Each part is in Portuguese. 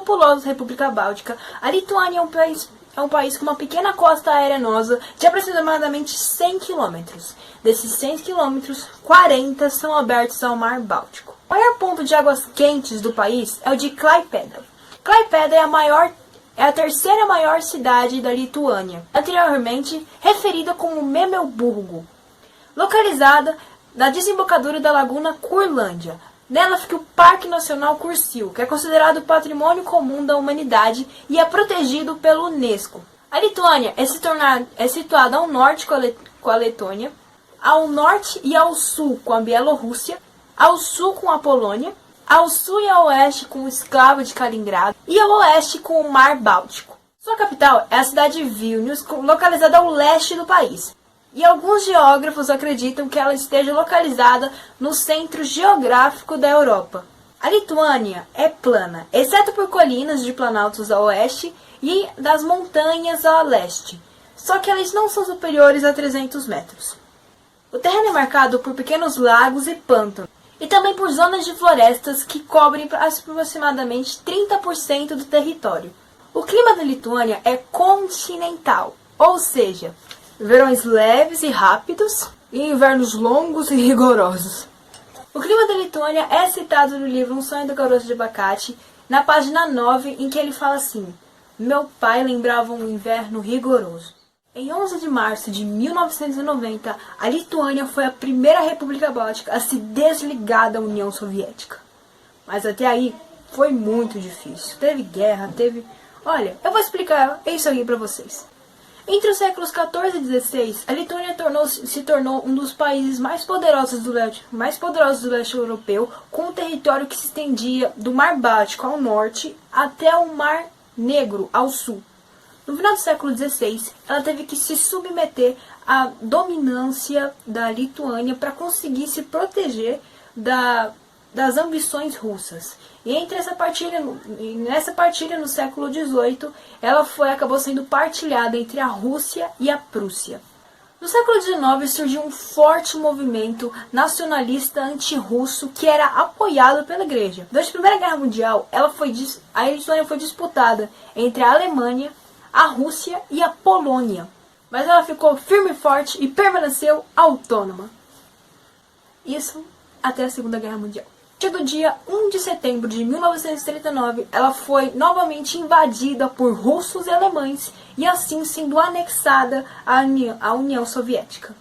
populosa República Báltica, a Lituânia é um país com uma pequena costa arenosa de aproximadamente 100 km. Desses 100 km, 40 são abertos ao Mar Báltico. O maior ponto de águas quentes do país é o de Klaipėda. Klaipėda é a terceira maior cidade da Lituânia, anteriormente referida como Memelburgo, localizada na desembocadura da Laguna Curlândia. Nela fica o Parque Nacional Cursil, que é considerado Patrimônio Comum da Humanidade e é protegido pela Unesco. A Lituânia é situada ao norte com a Letônia, ao norte e ao sul com a Bielorrússia, ao sul com a Polônia, ao sul e ao oeste com o Escravo de Kaliningrado e ao oeste com o Mar Báltico. Sua capital é a cidade de Vilnius, localizada ao leste do país. E alguns geógrafos acreditam que ela esteja localizada no centro geográfico da Europa. A Lituânia é plana, exceto por colinas de planaltos a oeste e das montanhas a leste, só que elas não são superiores a 300 metros. O terreno é marcado por pequenos lagos e pântanos, e também por zonas de florestas que cobrem aproximadamente 30% do território. O clima da Lituânia é continental, ou seja, verões leves e rápidos e invernos longos e rigorosos. O clima da Lituânia é citado no livro Um Sonho do Caroço de Abacate, na página 9, em que ele fala assim: meu pai lembrava um inverno rigoroso. Em 11 de março de 1990, a Lituânia foi a primeira república báltica a se desligar da União Soviética. Mas até aí foi muito difícil. Teve guerra, Olha, eu vou explicar isso aqui para vocês. Entre os séculos XIV e XVI, a Lituânia se tornou um dos países mais poderosos do leste europeu, com um território que se estendia do Mar Báltico ao norte até o Mar Negro ao sul. No final do século XVI, ela teve que se submeter à dominância da Lituânia para conseguir se proteger das ambições russas. E nessa partilha no século XVIII, ela acabou sendo partilhada entre a Rússia e a Prússia. No século XIX surgiu um forte movimento nacionalista anti-russo que era apoiado pela Igreja. Durante a Primeira Guerra Mundial, a Lituânia foi disputada entre a Alemanha, a Rússia e a Polônia. Mas ela ficou firme e forte e permaneceu autônoma. Isso até a Segunda Guerra Mundial. No dia 1 de setembro de 1939, ela foi novamente invadida por russos e alemães e assim sendo anexada à União Soviética.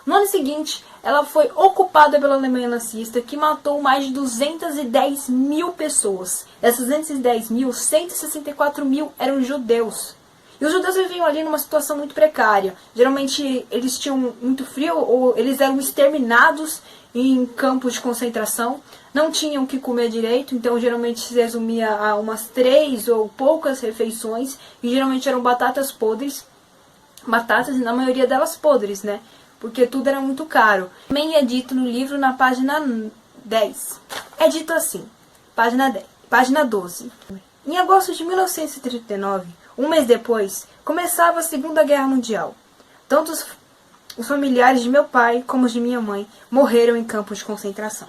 No ano seguinte, ela foi ocupada pela Alemanha nazista, que matou mais de 210 mil pessoas. Dessas 210 mil, 164 mil eram judeus. E os judeus viviam ali numa situação muito precária. Geralmente eles tinham muito frio ou eles eram exterminados em campos de concentração. Não tinham o que comer direito, então geralmente se resumia a umas 3 ou poucas refeições. E geralmente eram batatas podres. Batatas, na maioria delas podres, né? Porque tudo era muito caro. Também é dito no livro na página 10. É dito assim, página 12. Em agosto de 1939, um mês depois, começava a Segunda Guerra Mundial. Tanto os familiares de meu pai como os de minha mãe morreram em campos de concentração.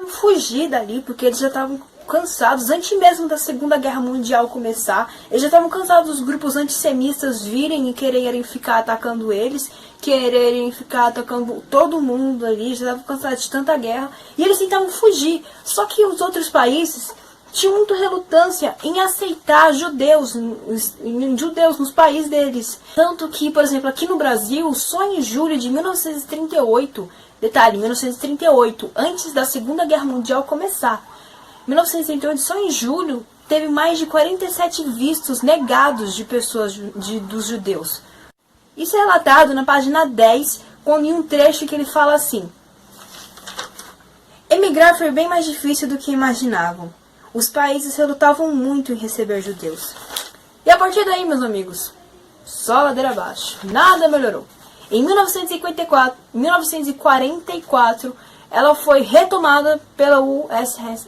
Fugir dali porque eles já estavam cansados, antes mesmo da Segunda Guerra Mundial começar. Eles já estavam cansados dos grupos antissemitas virem e quererem ficar atacando eles, quererem ficar atacando todo mundo ali, já estavam cansados de tanta guerra, e eles tentavam fugir. Só que os outros países tinham muita relutância em aceitar judeus nos países deles. Tanto que, por exemplo, aqui no Brasil, só em julho de 1938, detalhe, 1938, antes da Segunda Guerra Mundial começar, 1938, só em julho, teve mais de 47 vistos negados de pessoas dos judeus. Isso é relatado na página 10, em um trecho que ele fala assim: emigrar foi bem mais difícil do que imaginavam. Os países relutavam muito em receber judeus. E a partir daí, meus amigos, só ladeira abaixo. Nada melhorou. Em 1944, ela foi retomada pela URSS,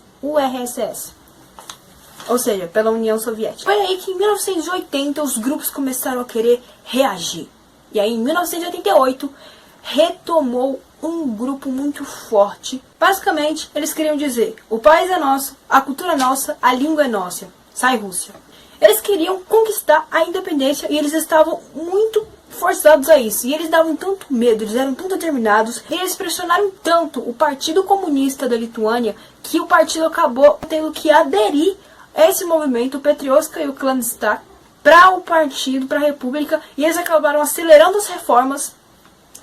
ou seja, pela União Soviética. Foi aí que em 1980 os grupos começaram a querer reagir. E aí em 1988 retomou um grupo muito forte. Basicamente, eles queriam dizer: o país é nosso, a cultura é nossa, a língua é nossa. Sai Rússia. Eles queriam conquistar a independência e eles estavam muito forçados a isso. E eles davam tanto medo, eles eram tão determinados, e eles pressionaram tanto o Partido Comunista da Lituânia que o partido acabou tendo que aderir a esse movimento, o Petrioska e o Klandstad, para o partido, para a república, e eles acabaram acelerando as reformas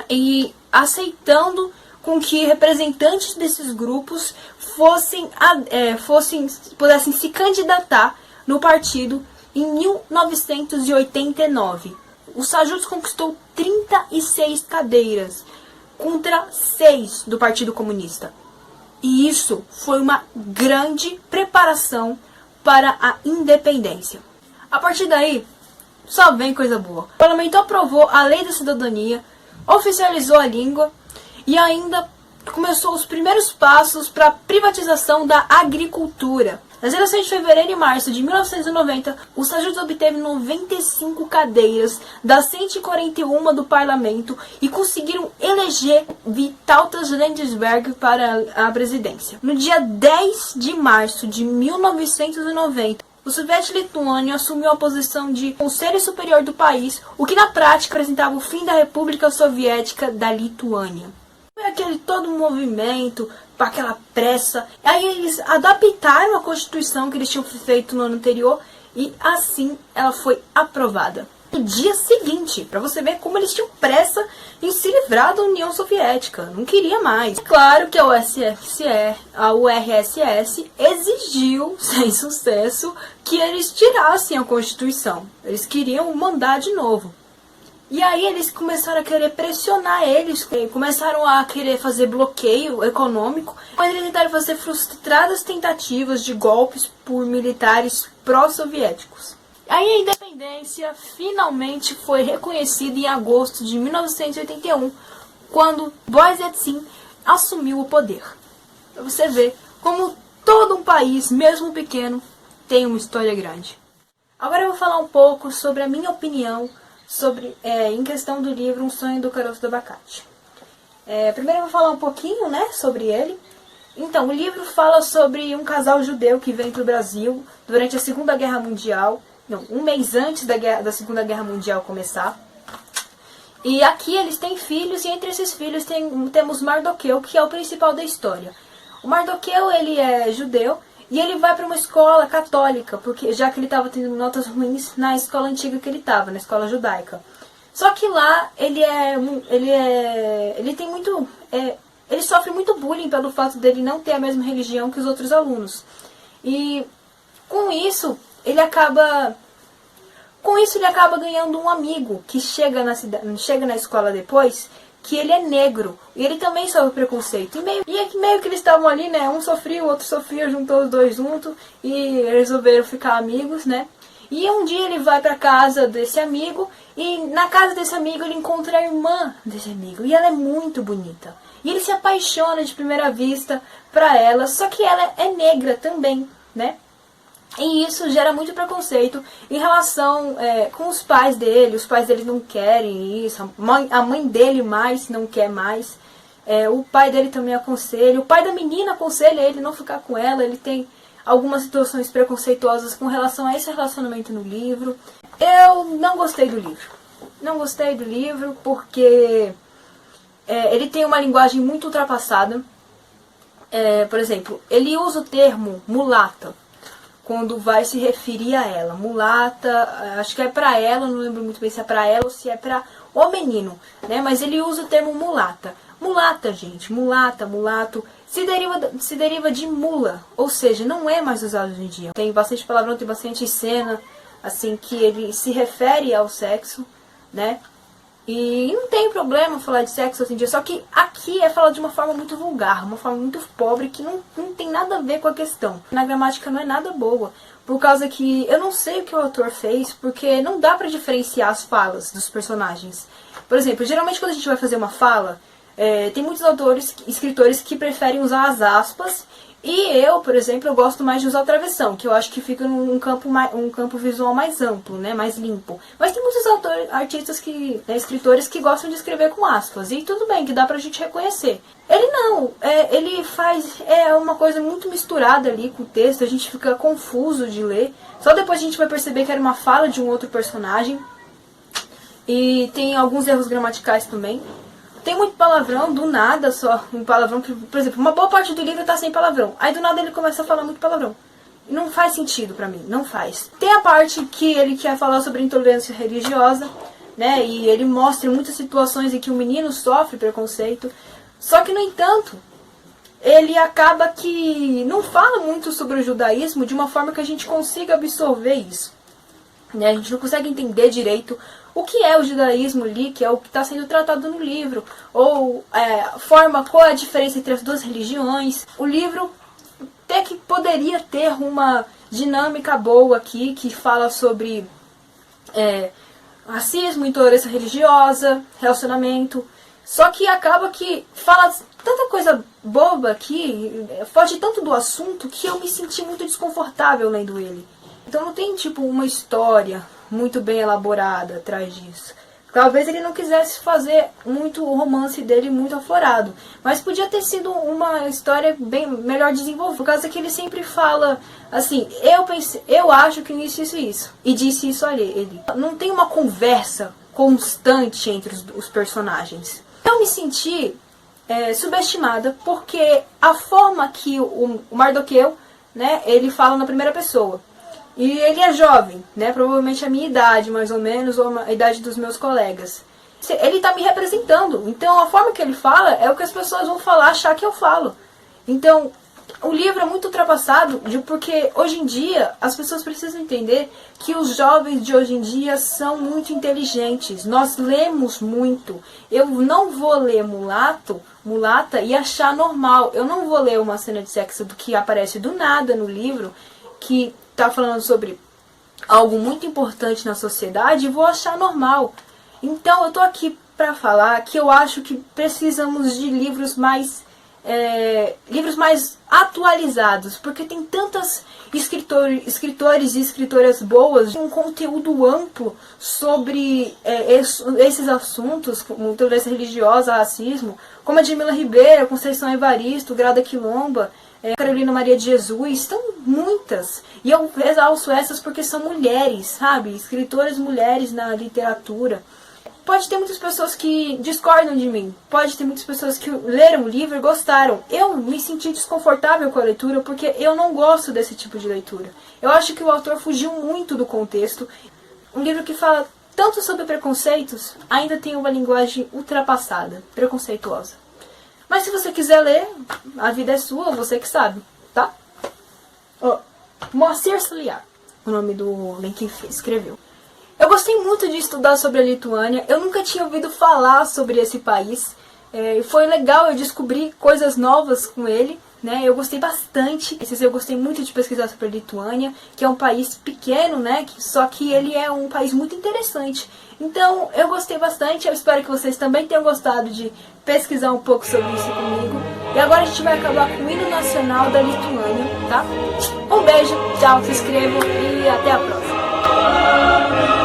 e aceitando com que representantes desses grupos pudessem se candidatar no partido em 1989. O Sajuds conquistou 36 cadeiras contra 6 do Partido Comunista. E isso foi uma grande preparação para a independência. A partir daí, só vem coisa boa. O parlamento aprovou a lei da cidadania, oficializou a língua e ainda começou os primeiros passos para a privatização da agricultura. Nas eleições de fevereiro e março de 1990, o Sajuds obteve 95 cadeiras das 141 do parlamento e conseguiram eleger Vytautas Landsbergis para a presidência. No dia 10 de março de 1990, o Soviético Lituânia assumiu a posição de Conselho Superior do país, o que na prática representava o fim da República Soviética da Lituânia. Foi aquele todo movimento, com aquela pressa. Aí eles adaptaram a Constituição que eles tinham feito no ano anterior e assim ela foi aprovada. No dia seguinte, para você ver como eles tinham pressa em se livrar da União Soviética, não queria mais. Claro que a URSS exigiu, sem sucesso, que eles tirassem a Constituição. Eles queriam mandar de novo. E aí eles começaram a querer pressionar eles, começaram a querer fazer bloqueio econômico, mas eles tentaram fazer frustradas tentativas de golpes por militares pró-soviéticos. Aí a independência finalmente foi reconhecida em agosto de 1981, quando Boris Yeltsin assumiu o poder. Pra você ver como todo um país, mesmo pequeno, tem uma história grande. Agora eu vou falar um pouco sobre a minha opinião em questão do livro Um Sonho do Caroço do Abacate. Primeiro eu vou falar um pouquinho, sobre ele. Então, o livro fala sobre um casal judeu que vem para o Brasil durante a Segunda Guerra Mundial, um mês antes da Segunda Guerra Mundial começar. E aqui eles têm filhos, e entre esses filhos temos Mardoqueu, que é o principal da história. O Mardoqueu, ele é judeu, e ele vai para uma escola católica, porque já que ele estava tendo notas ruins na escola antiga que ele estava, na escola judaica. Só que lá ele sofre muito bullying pelo fato dele não ter a mesma religião que os outros alunos. E com isso ele acaba ganhando um amigo que chega na escola depois, que ele é negro, e ele também sofre preconceito. Meio que eles estavam ali, um sofria, o outro sofria, juntou os dois juntos, e resolveram ficar amigos, E um dia ele vai pra casa desse amigo, e na casa desse amigo ele encontra a irmã desse amigo, e ela é muito bonita. E ele se apaixona de primeira vista pra ela, só que ela é negra também, E isso gera muito preconceito em relação com os pais dele não querem isso, a mãe dele mais não quer mais, o pai dele também aconselha, o pai da menina aconselha ele não ficar com ela, ele tem algumas situações preconceituosas com relação a esse relacionamento no livro. Eu não gostei do livro, porque ele tem uma linguagem muito ultrapassada. Por exemplo, ele usa o termo mulata quando vai se referir a ela. Mulata, acho que é pra ela, não lembro muito bem se é pra ela ou se é pra o menino, Mas ele usa o termo mulata. Mulata, gente, mulato, se deriva de mula, ou seja, não é mais usado hoje em dia. Tem bastante palavrão, tem bastante cena, assim, que ele se refere ao sexo, E não tem problema falar de sexo hoje em dia, só que aqui é falado de uma forma muito vulgar, uma forma muito pobre, que não tem nada a ver com a questão. Na gramática não é nada boa, por causa que eu não sei o que o autor fez, porque não dá pra diferenciar as falas dos personagens. Por exemplo, geralmente quando a gente vai fazer uma fala, tem muitos escritores que preferem usar as aspas E eu, por exemplo, eu gosto mais de usar o travessão, que eu acho que fica num campo visual mais amplo, né, mais limpo. Mas tem muitos artistas escritores que gostam de escrever com aspas, e tudo bem, que dá pra gente reconhecer. Ele não, ele faz uma coisa muito misturada ali com o texto, a gente fica confuso de ler. Só depois a gente vai perceber que era uma fala de um outro personagem. E tem alguns erros gramaticais também. Tem muito palavrão, do nada só. Um palavrão, por exemplo, uma boa parte do livro tá sem palavrão. Aí do nada ele começa a falar muito palavrão. Não faz sentido pra mim, não faz. Tem a parte que ele quer falar sobre intolerância religiosa, né? E ele mostra muitas situações em que o menino sofre preconceito. Só que, no entanto, ele acaba que não fala muito sobre o judaísmo de uma forma que a gente consiga absorver isso. Né? A gente não consegue entender direito o que é o judaísmo ali, que é o que está sendo tratado no livro, ou qual é a diferença entre as duas religiões. O livro até que poderia ter uma dinâmica boa aqui, que fala sobre racismo, intolerância religiosa, relacionamento. Só que acaba que fala tanta coisa boba aqui, foge tanto do assunto, que eu me senti muito desconfortável lendo ele. Então não tem tipo uma história muito bem elaborada atrás disso. Talvez ele não quisesse fazer muito o romance dele muito aflorado, mas podia ter sido uma história bem melhor desenvolvida, por causa que ele sempre fala assim, eu acho que isso e isso, e disse isso ali. Ele não tem uma conversa constante entre os personagens. Eu me senti subestimada, porque a forma que o Mardoqueu, né, ele fala na primeira pessoa. E ele é jovem, né? Provavelmente a minha idade, mais ou menos, ou a idade dos meus colegas. Ele tá me representando. Então a forma que ele fala é o que as pessoas vão falar, achar que eu falo. Então o livro é muito ultrapassado, porque hoje em dia as pessoas precisam entender que os jovens de hoje em dia são muito inteligentes. Nós lemos muito. Eu não vou ler mulata e achar normal. Eu não vou ler uma cena de sexo do que aparece do nada no livro, que tá falando sobre algo muito importante na sociedade, e vou achar normal. Então eu tô aqui para falar que eu acho que precisamos de livros mais atualizados, porque tem tantas escritores e escritoras boas, um conteúdo amplo sobre esses assuntos, como intolerância religiosa, racismo, como a Jamila Ribeiro, Conceição Evaristo, Grada Quilomba, Carolina Maria de Jesus. Estão muitas, e eu exalço essas porque são mulheres, sabe? Escritoras mulheres na literatura. Pode ter muitas pessoas que discordam de mim, pode ter muitas pessoas que leram o livro e gostaram. Eu me senti desconfortável com a leitura porque eu não gosto desse tipo de leitura. Eu acho que o autor fugiu muito do contexto. Um livro que fala tanto sobre preconceitos ainda tem uma linguagem ultrapassada, preconceituosa. Mas se você quiser ler, a vida é sua, você que sabe, tá? Moacir Saliar, o nome do homem que escreveu. Eu gostei muito de estudar sobre a Lituânia, eu nunca tinha ouvido falar sobre esse país. Foi legal eu descobrir coisas novas com ele, né? Eu gostei bastante. Eu gostei muito de pesquisar sobre a Lituânia, que é um país pequeno, né? Só que ele é um país muito interessante. Então eu gostei bastante, eu espero que vocês também tenham gostado de pesquisar um pouco sobre isso comigo. E agora a gente vai acabar com o hino nacional da Lituânia, tá? Um beijo, tchau, se inscrevam e até a próxima.